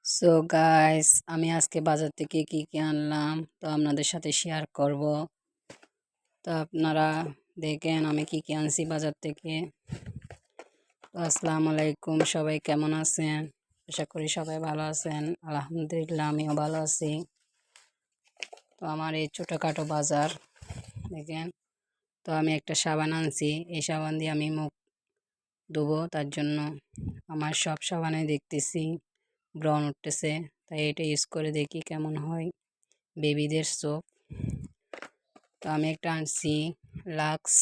So guys, আমি আজকে বাজার থেকে কি কি আনলাম তো আপনাদের সাথে শেয়ার করব। তো আপনারা দেখেন আমি কি কি আনছি বাজার থেকে। তো আসসালামু আলাইকুম, সবাই কেমন আছেন? আশা করি সবাই ভালো আছেন। আলহামদুলিল্লাহ আমিও ভালো আছি। তো আমার এই ছোটোখাটো বাজার দেখেন। তো আমি একটা সাবান আনছি, এই সাবান দিয়ে আমি মুখ ধুবো, তার জন্য আমার সব সাবানে দেখতেছি ব্রণ উঠতেছে, তাই এটা ইউজ করে দেখি কেমন হয়। বেবিদের সোপ। তো আমি একটা আনছি লাক্স,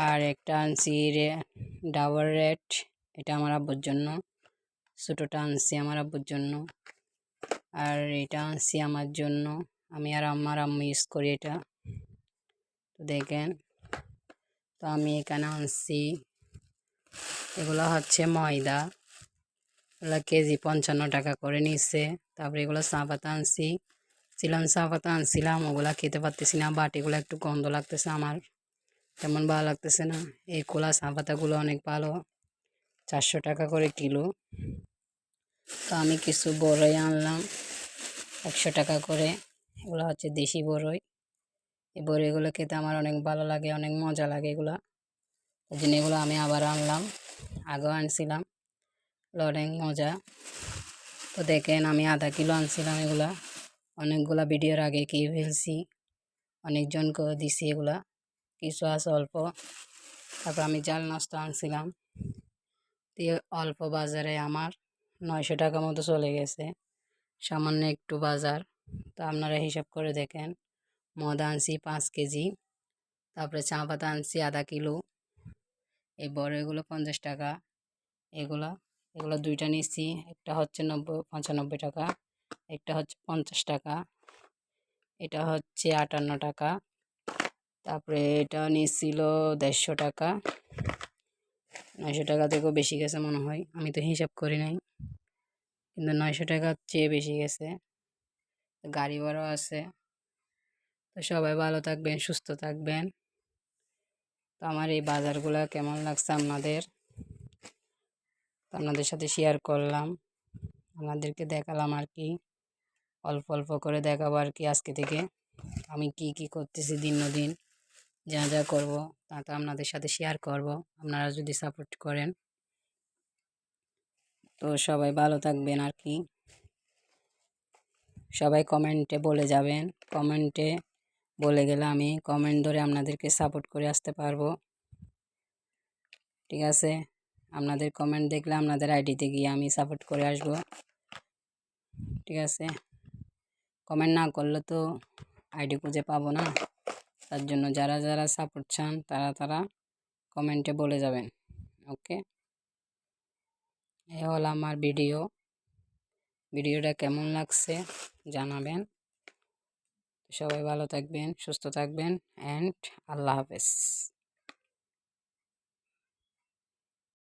আর একটা আনছি ডাবর রেড, এটা আমার আব্বুর জন্য। ছোটোটা আনছি আমার আব্বুর জন্য, আর এটা আনছি আমার জন্য। আমি আর আমার আম্মু ইউজ করি এটা। তো দেখেন, তো আমি এখানে আনছি, এগুলো হচ্ছে ময়দা, এগুলো কেজি 55 টাকা করে নিচ্ছে। তারপরে এগুলো চা পাতা আনছি, চা পাতা আনছিলাম, ওগুলা খেতে পারতেছি না, বাট এগুলো একটু গন্ধ লাগতেছে, আমার তেমন ভালো লাগতেছে না। এই খোলা চা পাতাগুলো অনেক ভালো, 400 টাকা করে কিলো। তো আমি কিছু বড়ই আনলাম 100 টাকা করে, এগুলো হচ্ছে দেশি বড়ই। এই বড়ইগুলো খেতে আমার অনেক ভালো লাগে, অনেক মজা লাগে এগুলো, ওই জন্য এগুলো আমি আবার আনলাম। আগেও আনছিলাম, অনেক মজা। তো দেখেন আমি আধা কিলো আনছিলাম এগুলা, অনেকগুলা ভিডিওর আগে খেয়ে ফেলছি, অনেকজনকেও দিছি এগুলা, কিছু আছে অল্প। তারপর আমি জাল নাস্তা আনছিলাম, দিয়ে অল্প বাজারে আমার 900 টাকা মতো চলে গেছে, সামান্য একটু বাজার। তো আপনারা হিসাব করে দেখেন। মদ আনছি 5 কেজি, তারপরে চা পাতা আনছি আধা কিলো, এই বড় এগুলো 50 টাকা, এগুলো এগুলো দুইটা নিচ্ছি, একটা হচ্ছে 95 টাকা, একটা হচ্ছে 50 টাকা, এটা হচ্ছে 58 টাকা, তারপরে এটা নিচ্ছিল 150 টাকা। 900 টাকা থেকেও বেশি গেছে মনে হয়, আমি তো হিসাব করি নাই, কিন্তু 900 টাকার চেয়ে বেশি গেছে। গাড়ি ভাড়াও আছে। তো সবাই ভালো থাকবেন, সুস্থ থাকবেন। তো আমার এই বাজারগুলো কেমন লাগছে আপনাদের, তো আপনাদের সাথে শেয়ার করলাম, আপনাদেরকে দেখালাম আর কি, অল্প অল্প করে দেখাবো আর কি। আজকে থেকে আমি কি কি করতেছি দিন দিন, যা যা করব তা তো আপনাদের সাথে শেয়ার করব, আপনারা যদি সাপোর্ট করেন। তো সবাই ভালো থাকবেন আর কি, সবাই কমেন্টে বলে যাবেন, কমেন্টে বলে গেলে আমি কমেন্ট ধরে আপনাদেরকে সাপোর্ট করে আসতে পারবো, ঠিক আছে? আপনাদের কমেন্ট দেখলে আপনাদের আইডিতে গিয়ে আমি সাপোর্ট করে আসব, ঠিক আছে? কমেন্ট না করলে তো আইডি খুঁজে পাবো না, তার জন্য যারা যারা সাপোর্ট চান তারা কমেন্টে বলে যাবেন। ওকে, এ হলো আমার ভিডিওটা কেমন লাগছে জানাবেন। সবাই ভালো থাকবেন, সুস্থ থাকবেন, অ্যান্ড আল্লাহ হাফেজ।